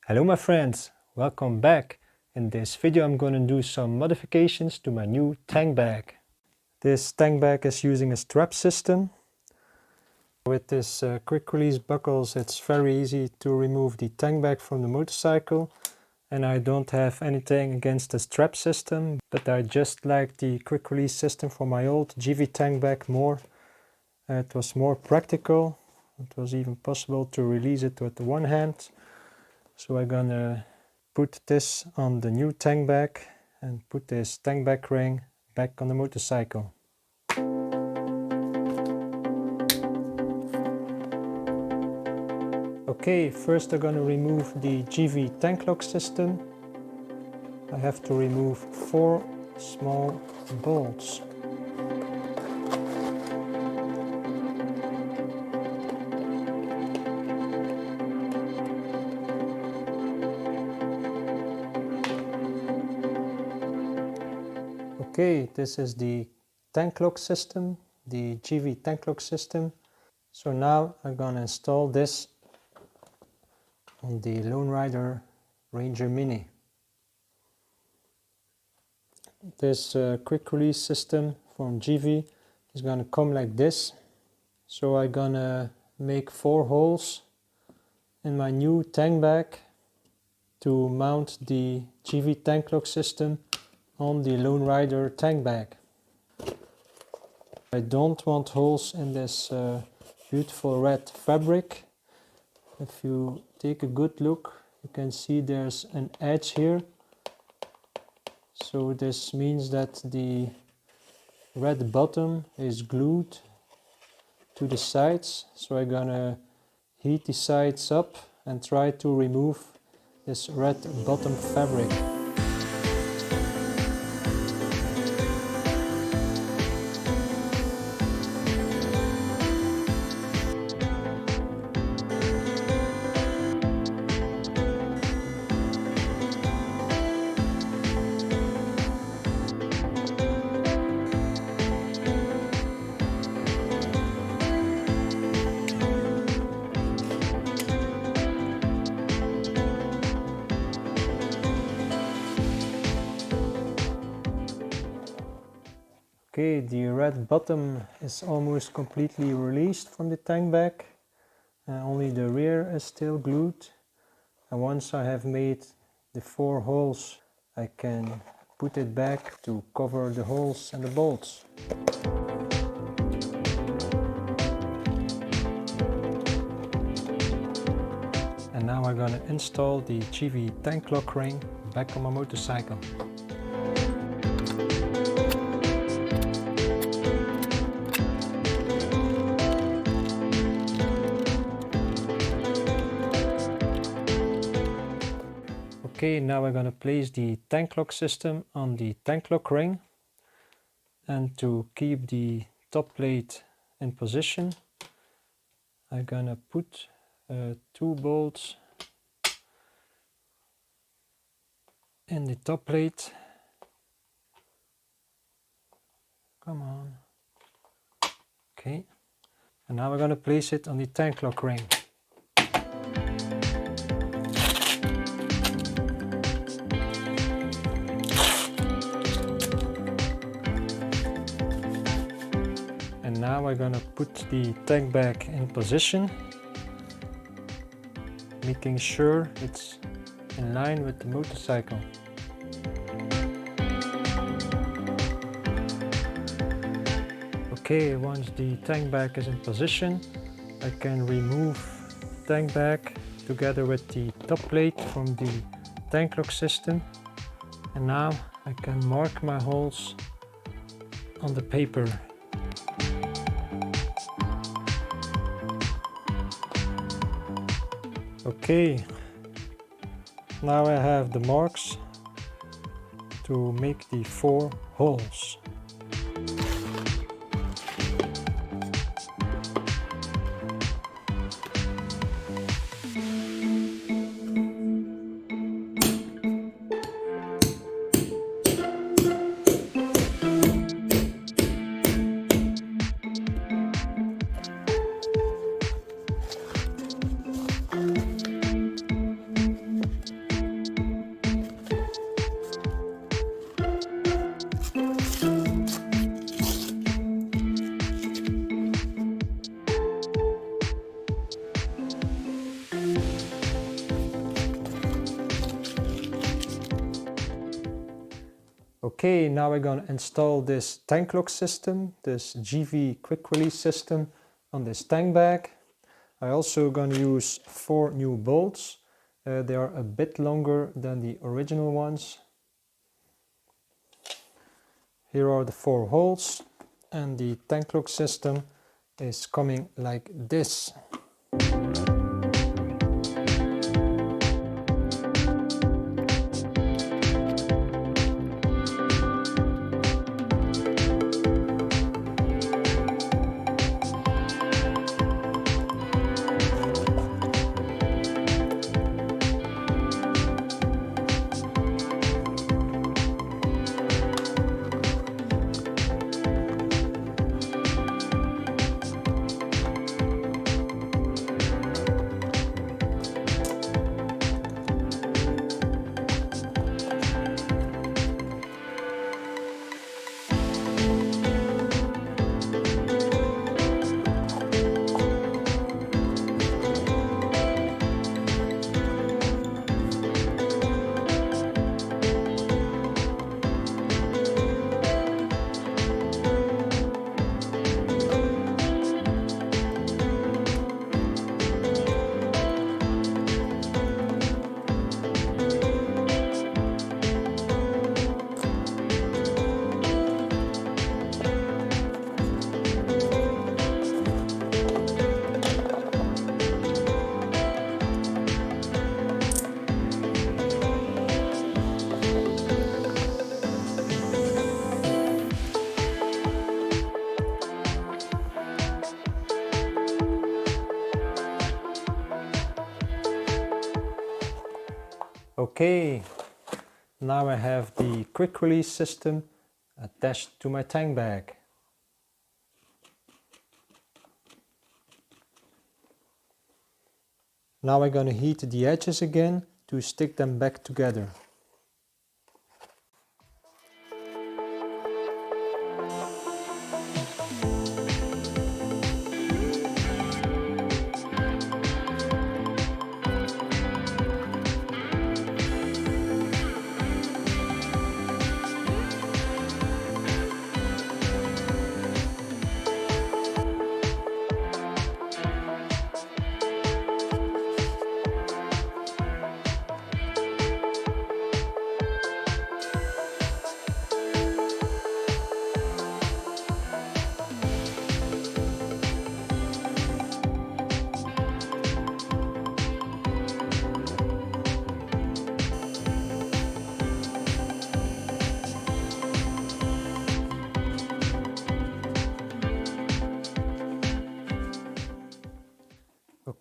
Hello my friends, welcome back. In this video I'm going to do some modifications to my new tank bag. This tank bag is using a strap system. With this quick release buckles it's very easy to remove the tank bag from the motorcycle, and I don't have anything against the strap system, but I just like the quick release system for my old GIVI tank bag more. It was more practical. It was even possible to release it with one hand. So I'm gonna put this on the new tank bag and put this tank bag ring back on the motorcycle. Okay, first I'm gonna remove the GIVI Tank Lock system. I have to remove 4 small bolts. Okay, this is the tank lock system, the GIVI Tank Lock system. So now I'm gonna install this on the Lone Rider Ranger Mini. This quick release system from GIVI is gonna come like this. So I'm gonna make 4 holes in my new tank bag to mount the GIVI Tank Lock system on the Lone Rider tank bag. I don't want holes in this beautiful red fabric. If you take a good look, you can see there's an edge here. So this means that the red bottom is glued to the sides. So I'm gonna heat the sides up and try to remove this red bottom fabric. Okay, the red bottom is almost completely released from the tank bag. Only the rear is still glued. And once I have made the 4 holes, I can put it back to cover the holes and the bolts. And now I'm gonna install the GIVI Tank Lock ring back on my motorcycle. Okay, now we're going to place the tank lock system on the tank lock ring, and to keep the top plate in position I'm going to put 2 bolts in the top plate. Come on. Okay, and now we're going to place it on the tank lock ring. And now I'm gonna put the tank bag in position, making sure it's in line with the motorcycle. Okay, once the tank bag is in position, I can remove the tank bag together with the top plate from the tank lock system. And now I can mark my holes on the paper. Okay, now I have the marks to make the 4 holes. Okay, now we're going to install this tank lock system, this GIVI quick release system on this tank bag. I'm also going to use 4 new bolts. They are a bit longer than the original ones. Here are the 4 holes, and the tank lock system is coming like this. Okay, now I have the quick release system attached to my tank bag. Now I'm going to heat the edges again to stick them back together.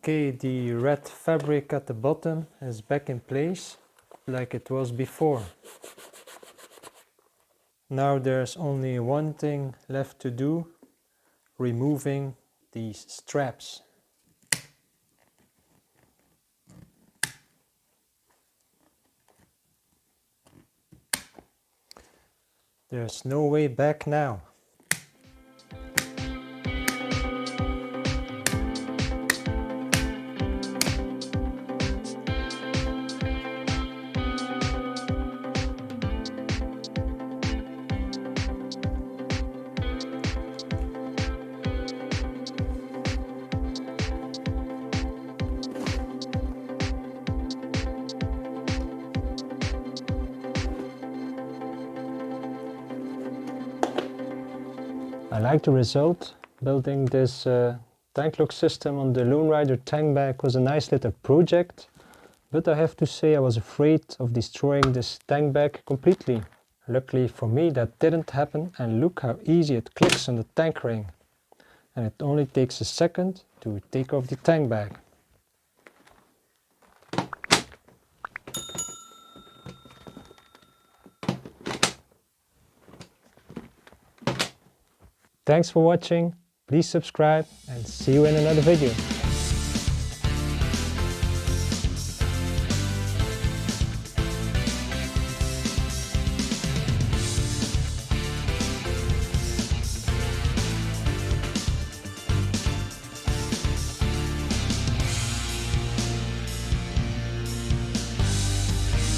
Okay, the red fabric at the bottom is back in place like it was before. Now there's only one thing left to do, removing these straps. There's no way back now. I like the result. Building this tank lock system on the Lone Rider tank bag was a nice little project, but I have to say I was afraid of destroying this tank bag completely. Luckily for me that didn't happen, and look how easy it clicks on the tank ring. And it only takes a second to take off the tank bag. Thanks for watching, please subscribe and see you in another video.